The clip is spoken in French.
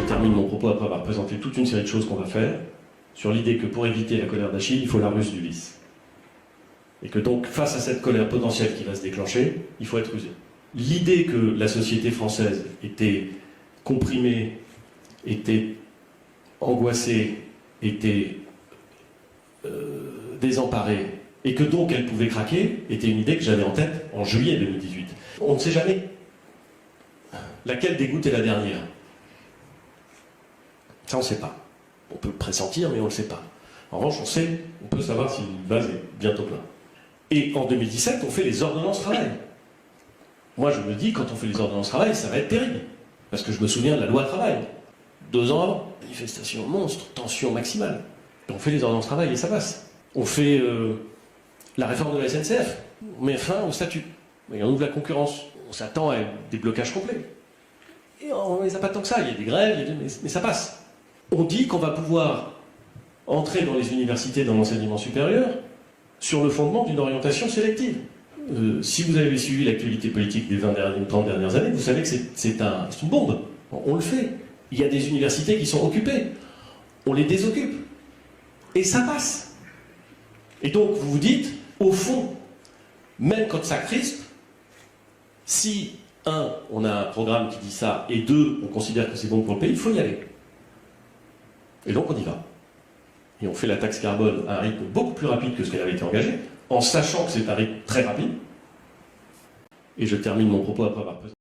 termine mon propos après avoir présenté toute une série de choses qu'on va faire, sur l'idée que pour éviter la colère d'Achille, il faut la ruse d'Ulysse. Et que donc, face à cette colère potentielle qui va se déclencher, il faut être rusé. L'idée que la société française était comprimée, était angoissée, était désemparée, et que donc elle pouvait craquer, était une idée que j'avais en tête en juillet 2018. On ne sait jamais laquelle des gouttes est la dernière. Ça, on ne sait pas. On peut le pressentir, mais on ne le sait pas. En revanche, on peut savoir si le vase est bientôt plein. Et en 2017, on fait les ordonnances travail. Moi, je me dis, quand on fait les ordonnances travail, ça va être terrible. Parce que je me souviens de la loi travail. 2 ans avant, manifestation monstre, tension maximale. Et on fait les ordonnances travail et ça passe. On fait la réforme de la SNCF. On met fin au statut. Et on ouvre la concurrence. On s'attend à des blocages complets. Et on ne les a pas tant que ça. Il y a des grèves, mais ça passe. On dit qu'on va pouvoir entrer dans les universités, dans l'enseignement supérieur, sur le fondement d'une orientation sélective. Si vous avez suivi l'actualité politique des 20 ou 30 dernières années, vous savez que c'est une bombe. On le fait. Il y a des universités qui sont occupées. On les désoccupe. Et ça passe. Et donc, vous vous dites, au fond, même quand ça crispe, si, 1, on a un programme qui dit ça, et 2, on considère que c'est bon pour le pays, il faut y aller. Et donc, on y va. Et on fait la taxe carbone à un rythme beaucoup plus rapide que ce qu'elle avait été engagée, en sachant que c'est un rythme très rapide. Et je termine mon propos après avoir présenté.